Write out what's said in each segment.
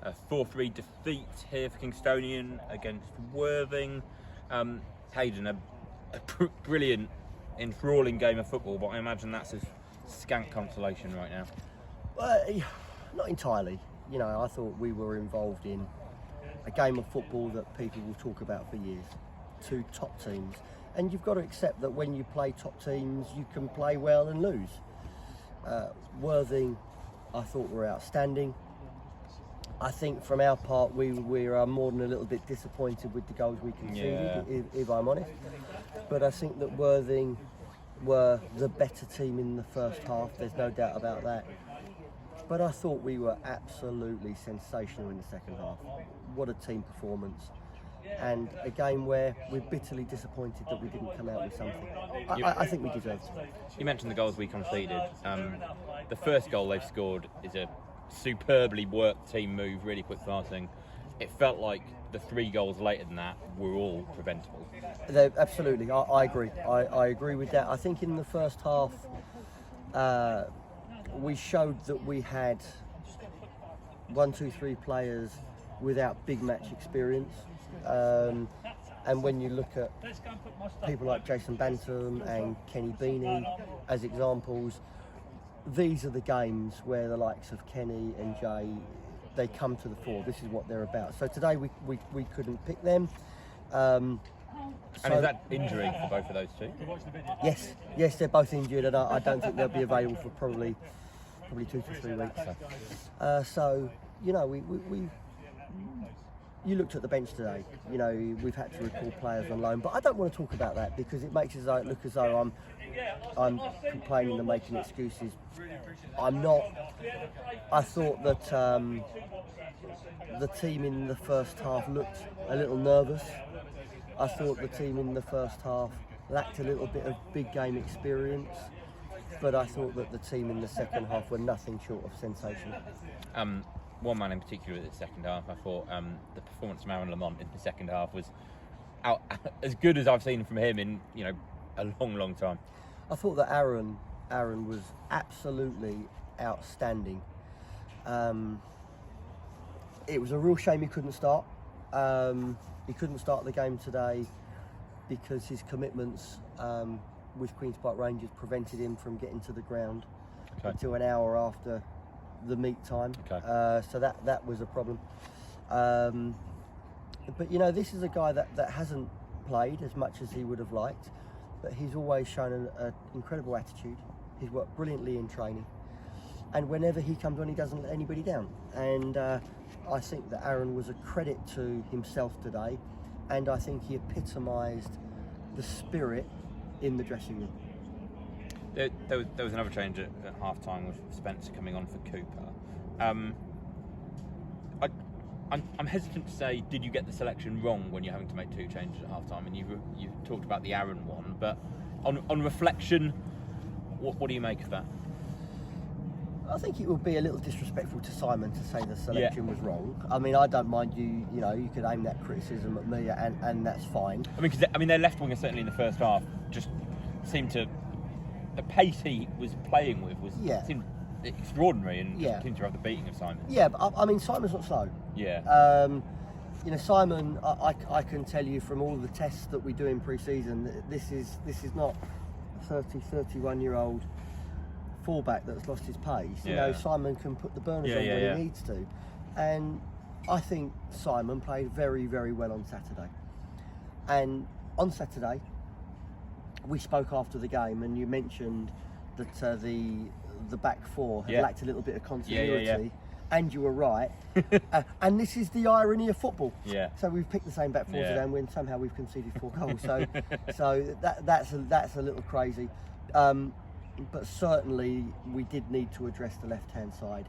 A 4-3 defeat here for Kingstonian against Worthing. Hayden, a brilliant, enthralling game of football, but I imagine that's a scant consolation right now. Not entirely. You know, I thought we were involved in a game of football that people will talk about for years. Two top teams. And you've got to accept that when you play top teams, you can play well and lose. Worthing, I thought, were outstanding. I think from our part, we are more than a little bit disappointed with the goals we conceded, if I'm honest. But I think that Worthing were the better team in the first half, there's no doubt about that. But I thought we were absolutely sensational in the second half. What a team performance. And a game where we're bitterly disappointed that we didn't come out with something. I think we deserved it. You mentioned the goals we conceded. The first goal they've scored is a superbly worked team move, really quick passing. It felt like the 3 goals later than that were all preventable. Absolutely, I agree. I agree with that. I think in the first half, we showed that we had 1, 2, 3 players without big match experience. And when you look at people like Jason Bantam and Kenny Beanie as examples, these are the games where the likes of Kenny and Jay, they come to the fore. This is what they're about. So today we couldn't pick them. And is that injury for both of those two? Yes, they're both injured, and I don't think they'll be available for probably 2 to 3 weeks. So you know, you looked at the bench today. You know, we've had to recall players on loan, but I don't want to talk about that because it makes it look as though I'm complaining and making excuses. I'm not. I thought that the team in the first half looked a little nervous. I thought the team in the first half lacked a little bit of big game experience, but I thought that the team in the second half were nothing short of sensational. One man in particular in the second half, I thought the performance of Aaron Lamont in the second half was as good as I've seen from him in a long time. I thought that Aaron was absolutely outstanding. It was a real shame he couldn't start. He couldn't start the game today because his commitments with Queen's Park Rangers prevented him from getting to the ground until an hour after the meet time. So that was a problem. But this is a guy that hasn't played as much as he would have liked, but he's always shown an incredible attitude. He's worked brilliantly in training, and whenever he comes on, he doesn't let anybody down. And I think that Aaron was a credit to himself today, and I think he epitomised the spirit in the dressing room. There was another change at half time with Spencer coming on for Cooper. I'm hesitant to say, did you get the selection wrong when you're having to make 2 changes at half time? And you talked about the Aaron one, but on reflection, what do you make of that? I think it would be a little disrespectful to Simon to say the selection was wrong. I mean, I don't mind you could aim that criticism at me, and that's fine. I mean, because their left winger certainly in the first half just seemed to, the pace he was playing with seemed extraordinary, and just seemed to have the beating of Simon. Yeah, but I mean, Simon's not slow. Yeah. Simon, I can tell you from all the tests that we do in pre-season, this is not a 31-year-old fullback that's lost his pace. Simon can put the burners on when he needs to, and I think Simon played very, very well on Saturday. And on Saturday, we spoke after the game, and you mentioned that the back four had lacked a little bit of continuity. And you were right. And this is the irony of football. Yeah. So we've picked the same back four today, and when somehow we've conceded 4 goals. So that's a little crazy. But certainly we did need to address the left-hand side.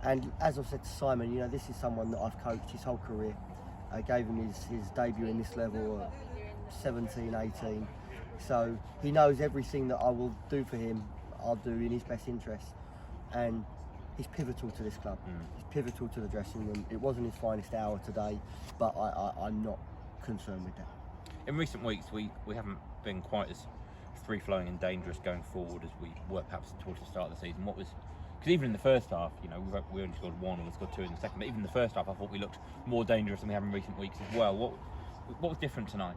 And as I've said to Simon, this is someone that I've coached his whole career. I gave him his debut in this level at 17, 18. So he knows everything that I will do for him, I'll do in his best interest. And he's pivotal to this club. He's pivotal to the dressing room. It wasn't his finest hour today, but I'm not concerned with that. In recent weeks, we haven't been quite as free-flowing and dangerous going forward as we were perhaps towards the start of the season. What was Because even in the first half, we only scored one, and we scored two in the second. But even in the first half, I thought we looked more dangerous than we have in recent weeks as well. What was different tonight?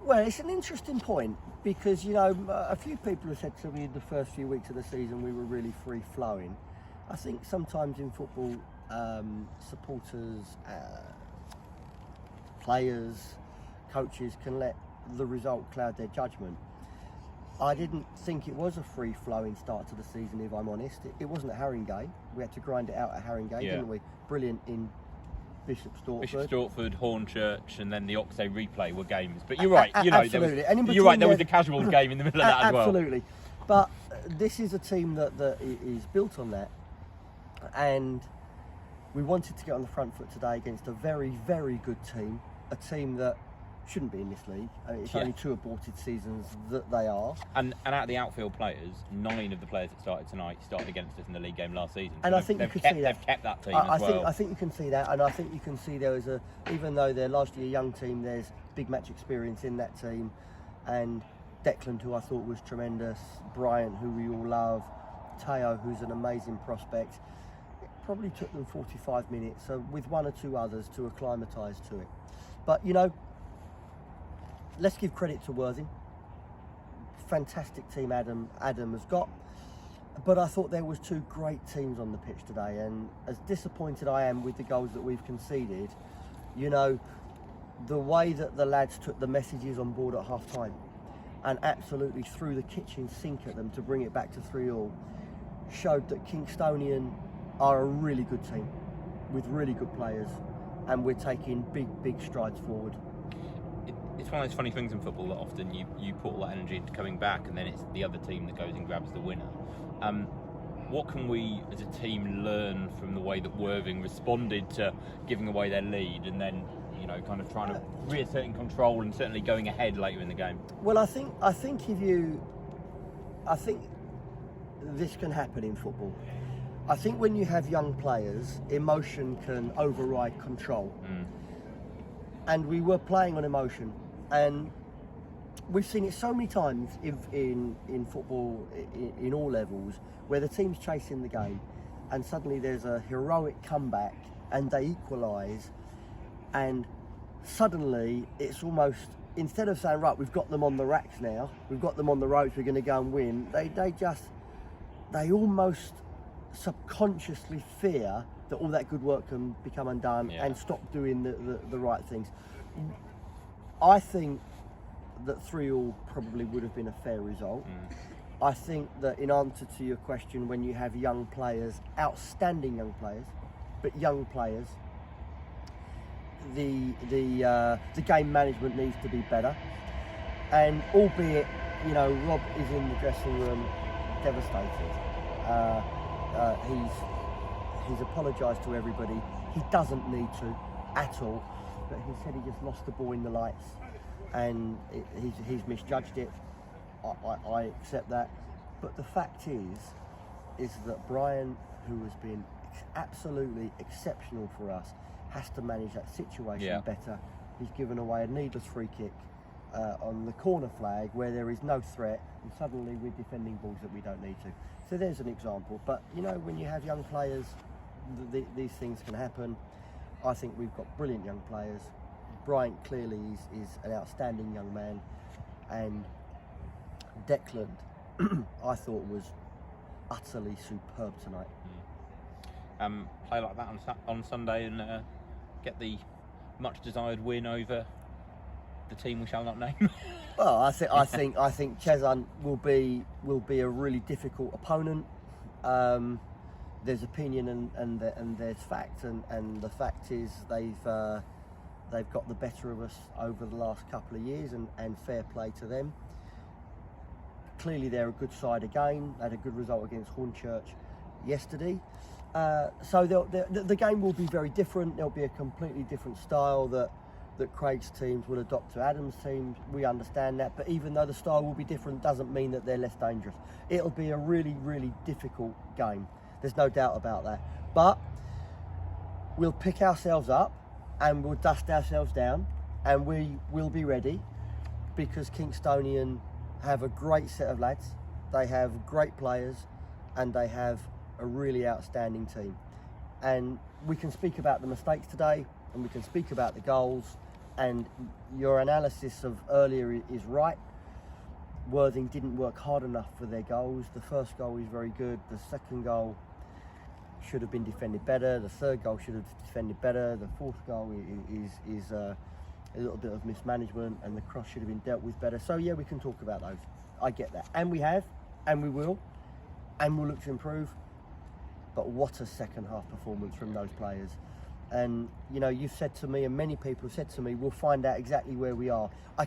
Well, it's an interesting point because, a few people have said to me in the first few weeks of the season we were really free-flowing. I think sometimes in football, supporters, players, coaches can let the result cloud their judgment. I didn't think it was a free-flowing start to the season, if I'm honest. It wasn't a Haringey. We had to grind it out at Haringey, didn't we? Brilliant in Bishop Stortford. Bishop Stortford, Hornchurch, and then the Oxo replay were games. But you're right, absolutely. You're right, there was a casual game in the middle of that as well. Absolutely. But this is a team that is built on that. And we wanted to get on the front foot today against a very, very good team. A team that shouldn't be in this league. It's only 2 aborted seasons that they are. And out of the outfield players, 9 of the players that started tonight started against us in the league game last season. So and I think you could see that. They've kept that team as well. I think you can see that, and I think you can see there is even though they're largely a young team, there's big match experience in that team. And Declan, who I thought was tremendous, Bryant, who we all love, Teo, who's an amazing prospect. It probably took them 45 minutes, so with 1 or 2 others to acclimatise to it. But let's give credit to Worthing. Fantastic team Adam has got. But I thought there was 2 great teams on the pitch today, and as disappointed I am with the goals that we've conceded, the way that the lads took the messages on board at half time and absolutely threw the kitchen sink at them to bring it back to 3-3 showed that Kingstonian are a really good team with really good players, and we're taking big strides forward. It's one of those funny things in football that often you put all that energy into coming back, and then it's the other team that goes and grabs the winner. What can we as a team learn from the way that Worthing responded to giving away their lead, and then kind of trying to reasserting control and certainly going ahead later in the game? Well, I think this can happen in football. I think when you have young players, emotion can override control. And we were playing on emotion, and we've seen it so many times in football, in all levels, where the team's chasing the game and suddenly there's a heroic comeback and they equalise, and suddenly it's almost, instead of saying, right, we've got them on the racks now, we've got them on the ropes, we're going to go and win, they almost subconsciously fear that all that good work can become undone and stop doing the right things. I think that 3-3 probably would have been a fair result. I think that in answer to your question, when you have young players, outstanding young players, but young players, the game management needs to be better. And albeit, Rob is in the dressing room devastated. He's apologised to everybody. He doesn't need to at all, but he said he just lost the ball in the lights, and he's misjudged it. I accept that, but the fact is that Brian, who has been absolutely exceptional for us, has to manage that situation better. He's given away a needless free kick on the corner flag where there is no threat, and suddenly we're defending balls that we don't need to. So there's an example. But when you have young players, these things can happen. I think we've got brilliant young players. Bryant clearly is an outstanding young man, and Declan I thought was utterly superb tonight. Play like that on Sunday and get the much desired win over the team we shall not name. Well, I think Cheshunt will be a really difficult opponent. There's opinion and there's fact, and the fact is they've got the better of us over the last couple of years, and fair play to them. Clearly they're a good side again. They had a good result against Hornchurch yesterday. So the game will be very different. There'll be a completely different style that Craig's teams will adopt to Adam's teams. We understand that, but even though the style will be different, doesn't mean that they're less dangerous. It'll be a really, really difficult game. There's no doubt about that. But we'll pick ourselves up and we'll dust ourselves down, and we will be ready, because Kingstonian have a great set of lads. They have great players. and they have a really outstanding team. And we can speak about the mistakes today, and we can speak about the goals, and your analysis of earlier is right. Worthing didn't work hard enough for their goals. The first goal is very good. The second goal should have been defended better. The third goal should have defended better. The fourth goal is a little bit of mismanagement, and the cross should have been dealt with better. So yeah, we can talk about those. I get that, and we have, and we will, and we'll look to improve. But what a second half performance from those players. And you know, you've said to me, and many people have said to me, we'll find out exactly where we are. I